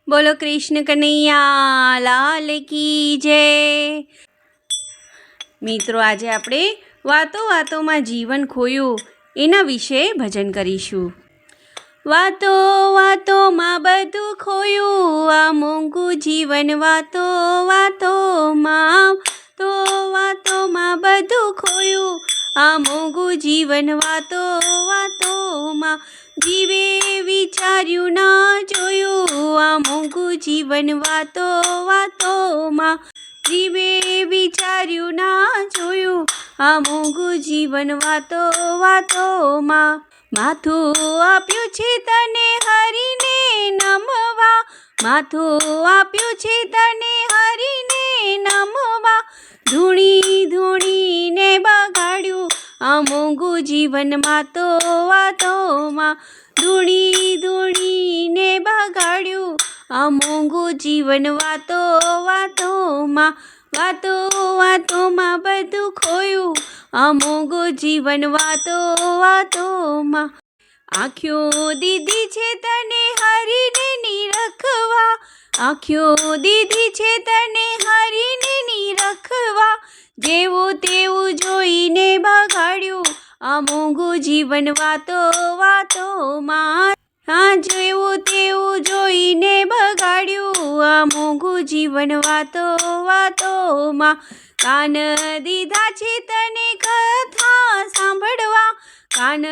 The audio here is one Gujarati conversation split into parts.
બોલો કૃષ્ણ કનૈયા લાલ કી જય। મિત્રો, આજે આપણે વાતો વાતોમાં જીવન ખોયું એના વિશે ભજન કરીશું। વાતો વાતોમાં બધું ખોયું, આ મોંઘું જીવન વાતો વાતોમાં, તો વાતોમાં બધું ખોયું, આ મોંઘું જીવન વાતો વાતોમાં, જીવે વિચાર્યું ના જોયું, આ મોંઘું જીવન વાતો વાતોમાં, જીવે વિચાર્યું ના જોયું, આ મોંઘું જીવન વાતો વાતોમાં। માથું આપ્યું છે તને હરીને નમવા, માથું આપ્યું છે તને હરીને નમવા, ધૂણી ધૂણીને બગાડ્યું, આ મોંઘું જીવન વાતો વાતોમાં, ધૂણી ધૂણીને બગાડ્યું, આ મોંઘું જીવન વાતો વાતોમાં, વાતો વાતોમાં બધું ખોયું, આ મોંઘું જીવન વાતો વાતોમાં। આંખો દીધી છે તને હરીને નિરખવા, આંખો દીધી છે તને હરીને નિરખવા, જેવું તેવું જોઈને બગાડ્યું, આ મોંઘું જીવન વાતો વાતોમાં, હા જેવું તેવું જોઈને બગાડ્યું, આ મોંઘું જીવન વાતો વાતોમાં। કાન દીધા છે તને કથા સાંભળવા, કાન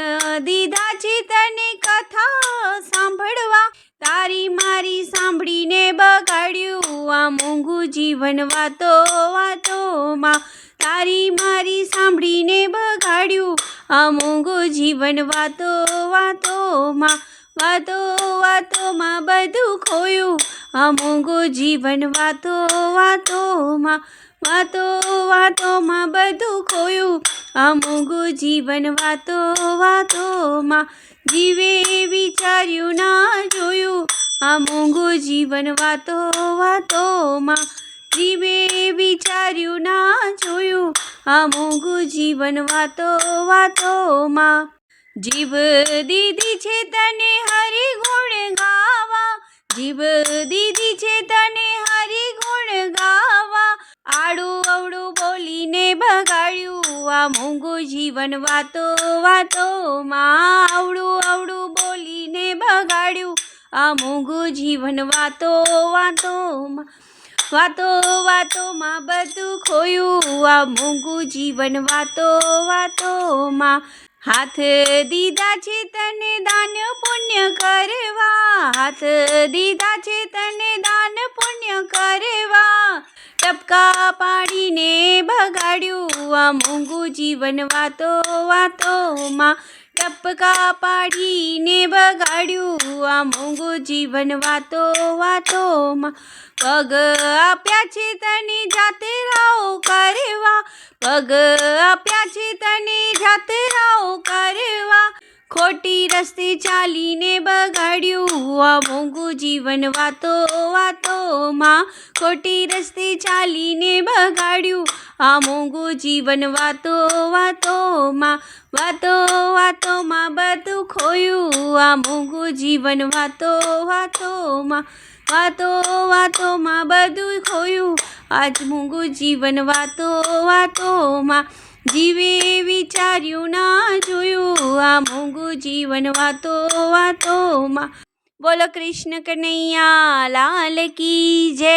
દીધા છે તને કથા સાંભળવા, તારી મારી સાંભળીને બગાડ્યું, આ મોંઘું જીવન વાતો વાતોમાં, તારી મારી સાંભળીને બગાડ્યું, આ મોંઘું જીવન વાતો વાતોમાં, વાતો વાતોમાં બધું ખોયું, આ મોંઘું જીવન વાતો વાતોમાં, વાતો વાતોમાં બધું ખોયું, આ મોંઘું જીવન વાતો વાતોમાં, જીવે વિચાર્યું ના જોયું, આ મોંઘું જીવન વાતો વાતોમાં, જીવે વિચાર્યું ના જોયું, આ મોંઘું જીવન વાતો વાતોમાં। જીભ દીધી છે તને હરિ ગુણ ગાવા, જીભ દીધી છે તને હરિ ગુણ ગાવા, આડું અવળું બોલીને બગાડ્યું, આ મોંઘું જીવન વાતો વાતોમાં, આવડું અવળું બોલીને બગાડ્યું, આ મોંઘું જીવન વાતો વાતોમાં, વાતો વાતોમાં બધું ખોયું, આ મોંઘું જીવન વાતો વાતોમાં। હાથ દીધા છે તને દાન પુણ્ય કરવા, હાથ દીધા છે તને દાન પુણ્ય કરવા, ટપકા પાડીને બગાડ્યું, આ મોંઘું જીવન વાતો વાતોમાં, ટપકા પાડીને બગાડ્યું, આ મોંઘું જીવન વાતો વાતોમાં। પગ આપ્યા છે તને જાત્રાઓ કરવા, પગ આપ્યા છે તને જાત્રાઓ કરવા, ખોટી રસ્તે ચાલીને બગાડ્યું, આ મોંઘું જીવન વાતો વાતોમાં, ખોટી રસ્તે ચાલીને બગાડ્યું, આ મોંઘું જીવન વાતો વાતોમાં, વાતો વાતોમાં બધું ખોયું, આ મોંઘું જીવન વાતો વાતોમાં, વાતો વાતોમાં બધું ખોયું, આજ મોંઘું જીવન વાતો વાતોમાં, જીવે વિચાર્યું ના જોયું, આ મોંઘું જીવન વાતો વાતોમાં। બોલો કૃષ્ણ કનૈયા લાલ કી જય।